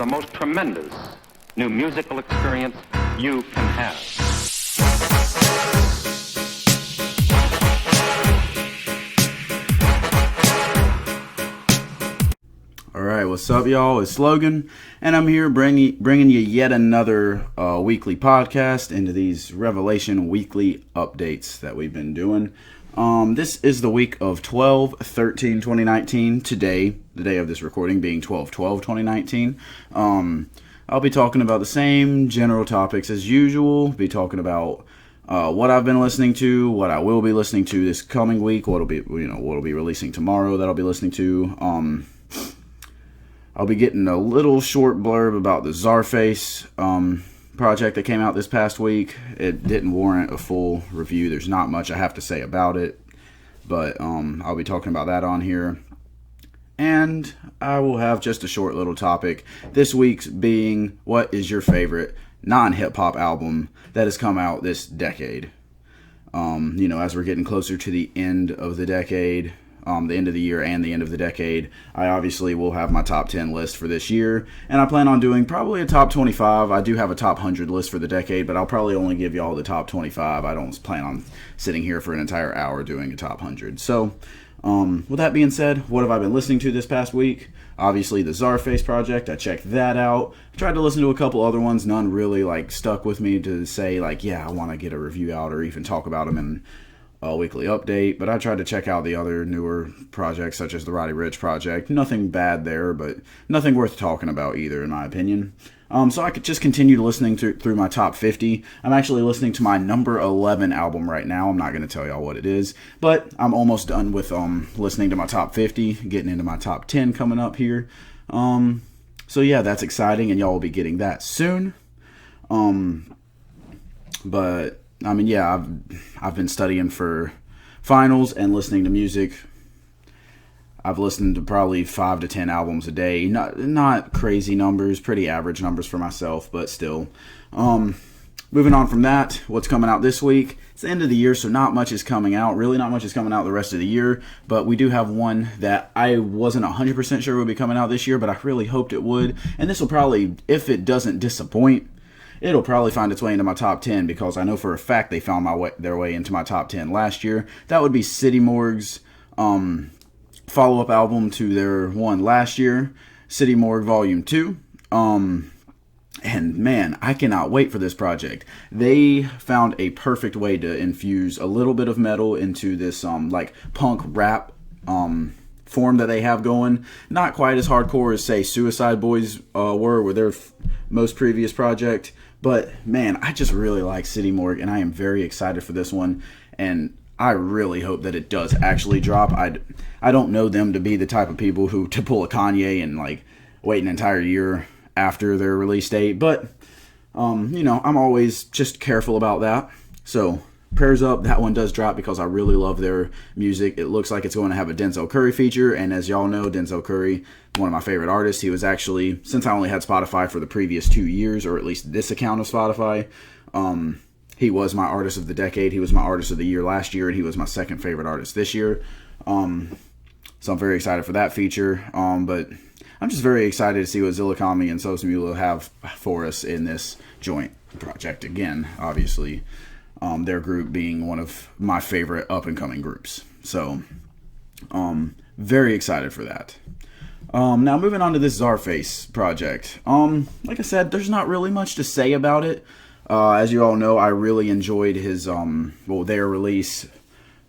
the most tremendous new musical experience you can have. Alright, what's up, y'all? It's Logan, and I'm here bringing you yet another weekly podcast into these Revelation weekly updates that we've been doing. This is the week of 12/13/2019. Today, the day of this recording being 12/12/2019. I'll be talking about the same general topics as usual. Be talking about what I've been listening to, what I will be listening to this coming week, what'll be releasing tomorrow that I'll be listening to. I'll be getting a little short blurb about the Czarface project that came out this past week. It didn't warrant a full review. There's not much I have to say about it, but I'll be talking about that on here. And I will have just a short little topic. This week's being, what is your favorite non-hip-hop album that has come out this decade? As we're getting closer to the end of the decade, the end of the year and the end of the decade, I obviously will have my top 10 list for this year, and I plan on doing probably a top 25. I do have a top 100 list for the decade, but I'll probably only give y'all the top 25. I don't plan on sitting here for an entire hour doing a top 100. So, with that being said, what have I been listening to this past week? Obviously, the Czarface project. I checked that out. I tried to listen to a couple other ones. None really stuck with me to say yeah, I want to get a review out or even talk about them in a weekly update, but I tried to check out the other newer projects such as the Roddy Ricch project. Nothing bad there, but nothing worth talking about either, in my opinion. So I could just continue listening through my top 50. I'm actually listening to my number 11 album right now. I'm not going to tell y'all what it is, but I'm almost done with listening to my top 50, getting into my top 10 coming up here. So yeah, that's exciting, and y'all will be getting that soon. But I've been studying for finals and listening to music. I've listened to probably 5 to 10 albums a day. Not crazy numbers, pretty average numbers for myself, but still. Moving on from that, what's coming out this week? It's the end of the year, so not much is coming out. Really, not much is coming out the rest of the year, but we do have one that I wasn't 100% sure would be coming out this year, but I really hoped it would. And this will probably, if it doesn't disappoint, it'll probably find its way into my top 10, because I know for a fact they found their way into my top 10 last year. That would be City Morgue's follow-up album to their one last year, City Morgue Volume 2. And man, I cannot wait for this project. They found a perfect way to infuse a little bit of metal into this punk rap form that they have going. Not quite as hardcore as, say, Suicide Boys were with their most previous project. But man, I just really like City Morgue, and I am very excited for this one. And I really hope that it does actually drop. I don't know them to be the type of people to pull a Kanye and wait an entire year after their release date. But I'm always just careful about that. So prayers up, that one does drop, because I really love their music. It looks like it's going to have a Denzel Curry feature, and as y'all know, Denzel Curry, one of my favorite artists. He was actually, since I only had Spotify for the previous 2 years, or at least this account of Spotify, he was my artist of the decade. He was my artist of the year last year, and he was my second favorite artist this year. So I'm very excited for that feature. But I'm just very excited to see what Zillakami and Sosamula have for us in this joint project. Again, obviously, their group being one of my favorite up-and-coming groups. So, very excited for that. Now, moving on to this Czarface project. Like I said, there's not really much to say about it. As you all know, I really enjoyed their release,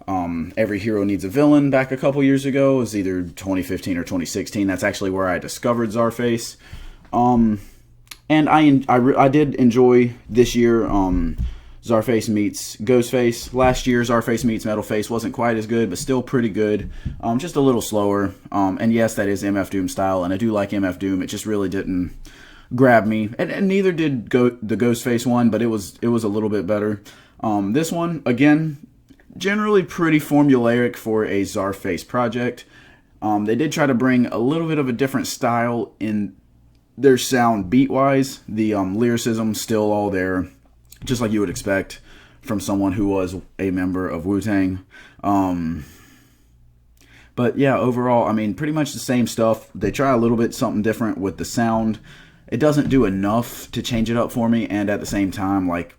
Every Hero Needs a Villain, back a couple years ago. It was either 2015 or 2016. That's actually where I discovered Czarface. And I did enjoy this year, Czarface meets Ghostface. Last year, Czarface meets Metalface wasn't quite as good, but still pretty good. Just a little slower. And yes, that is MF Doom style, and I do like MF Doom. It just really didn't grab me, and neither did the Ghostface one, but it was a little bit better. This one, again, generally pretty formulaic for a Czarface project. They did try to bring a little bit of a different style in their sound beat-wise. The lyricism still all there, just like you would expect from someone who was a member of Wu-Tang. But yeah, overall, I mean, pretty much the same stuff. They try a little bit something different with the sound. it doesn't do enough to change it up for me, and at the same time, like,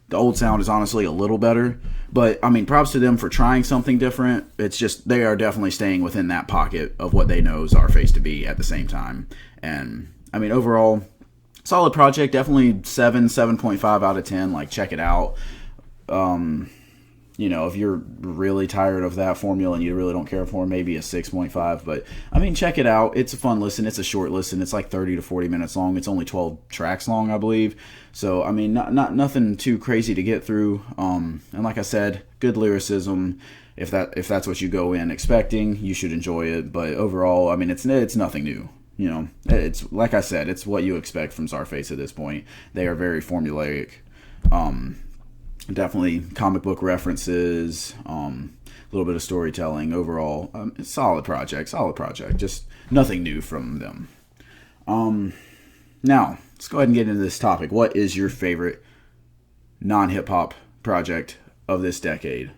the old sound is honestly a little better. But, I mean, props to them for trying something different. It's just, they are definitely staying within that pocket of what they know Czarface to be at the same time. And, I mean, overall, solid project. Definitely 7.5 out of 10. Like, check it out. You know, if you're really tired of that formula and you really don't care for, maybe a 6.5. But, I mean, check it out. It's a fun listen. It's a short listen. It's like 30 to 40 minutes long. It's only 12 tracks long, I believe. So, I mean, not nothing too crazy to get through. And like I said, good lyricism. If that's what you go in expecting, you should enjoy it. But overall, I mean, it's nothing new. You know, it's like I said, it's what you expect from Czarface at this point. They are very formulaic. Definitely comic book references, a little bit of storytelling. Overall, solid project. Just nothing new from them. Now, let's go ahead and get into this topic. What is your favorite non-hip-hop project of this decade?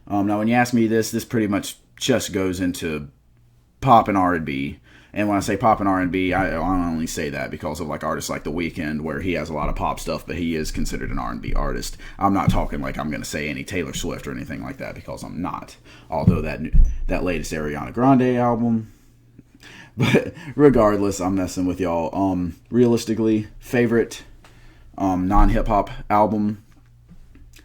Now, when you ask me this pretty much just goes into pop and R&B. And when I say pop and R&B, I only say that because of like artists like The Weeknd, where he has a lot of pop stuff, but he is considered an R&B artist. I'm not talking like I'm going to say any Taylor Swift or anything like that, because I'm not. Although that latest Ariana Grande album. But regardless, I'm messing with y'all. Realistically, favorite non-hip-hop album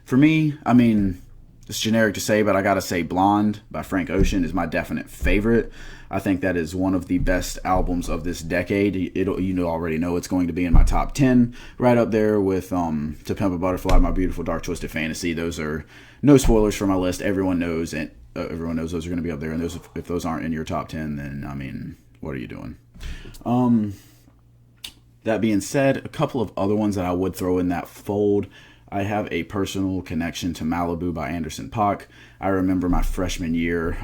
for me, I mean, it's generic to say, but I gotta say Blonde by Frank Ocean is my definite favorite. I think that is one of the best albums of this decade. You already know it's going to be in my top 10, right up there with To Pimp a Butterfly, My Beautiful Dark Twisted Fantasy. Those are no spoilers for my list. Everyone knows, and everyone knows those are going to be up there. And if those aren't in your top 10, then I mean, what are you doing? That being said, a couple of other ones that I would throw in that fold. I have a personal connection to Malibu by Anderson .Paak. I remember my freshman year,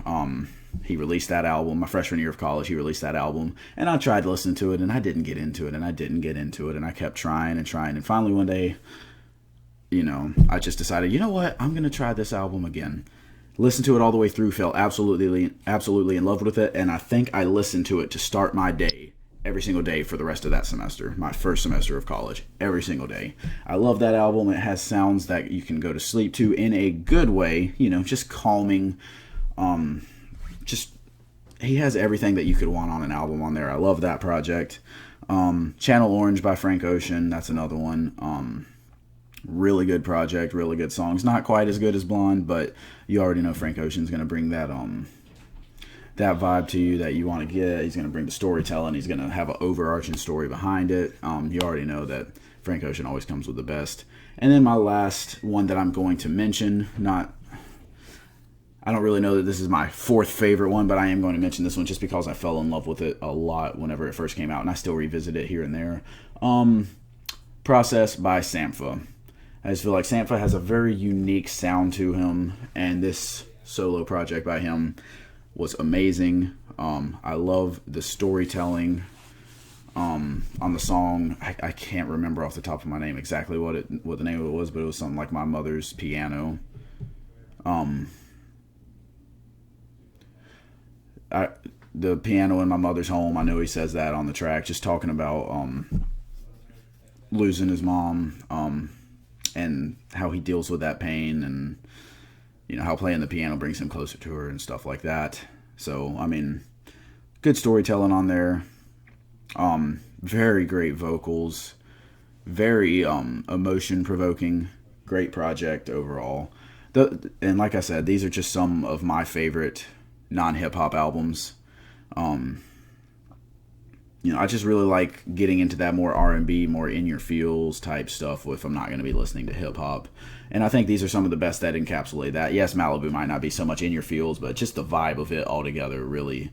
he released that album. My freshman year of college, he released that album. And I tried to listen to it, and I didn't get into it, and I kept trying. And finally one day, I just decided, you know what? I'm going to try this album again. Listened to it all the way through, fell absolutely in love with it, and I think I listened to it to start my day. Every single day for the rest of that semester, my first semester of college, every single day. I love that album. It has sounds that you can go to sleep to in a good way, just calming. He has everything that you could want on an album on there. I love that project. Channel Orange by Frank Ocean, that's another one. Really good project, really good songs. Not quite as good as Blonde, but you already know Frank Ocean's going to bring that that vibe to you that you want to get. He's going to bring the storytelling. He's going to have an overarching story behind it. You already know that Frank Ocean always comes with the best. And then my last one that I'm going to mention, I don't really know that this is my fourth favorite one, but I am going to mention this one just because I fell in love with it a lot whenever it first came out, and I still revisit it here and there. Process by Sampha. I just feel like Sampha has a very unique sound to him, and this solo project by him was amazing. I love the storytelling on the song. I can't remember off the top of my name exactly what the name of it was, but it was something like My Mother's Piano. The piano in my mother's home. I know he says that on the track, just talking about losing his mom, and how he deals with that pain, and how playing the piano brings him closer to her and stuff like that. So, I mean, good storytelling on there. Very great vocals. Very emotion-provoking. Great project overall. And like I said, these are just some of my favorite non-hip-hop albums. I just really like getting into that more R&B, more in-your-feels type stuff if I'm not going to be listening to hip-hop. And I think these are some of the best that encapsulate that. Yes, Malibu might not be so much in-your-feels, but just the vibe of it altogether really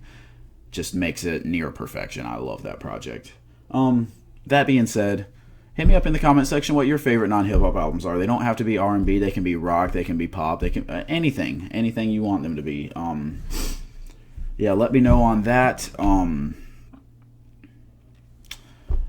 just makes it near perfection. I love that project. That being said, hit me up in the comment section what your favorite non-hip-hop albums are. They don't have to be R&B. They can be rock. They can be pop. They can anything you want them to be. Yeah, let me know on that.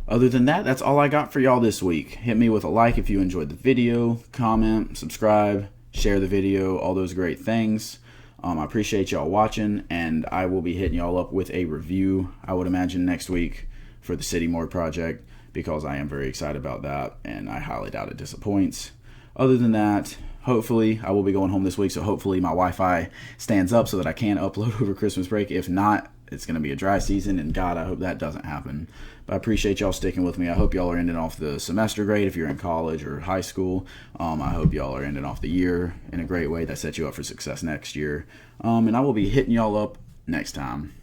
Other than that, that's all I got for y'all this week. Hit me with a like if you enjoyed the video, comment, subscribe, share the video, all those great things. I appreciate y'all watching, and I will be hitting y'all up with a review, I would imagine, next week for the City More project, because I am very excited about that, and I highly doubt it disappoints. Other than that, hopefully I will be going home this week, so hopefully my Wi-Fi stands up so that I can upload over Christmas break. If not, it's going to be a dry season, and God, I hope that doesn't happen. But I appreciate y'all sticking with me. I hope y'all are ending off the semester great if you're in college or high school. I hope y'all are ending off the year in a great way that sets you up for success next year. And I will be hitting y'all up next time.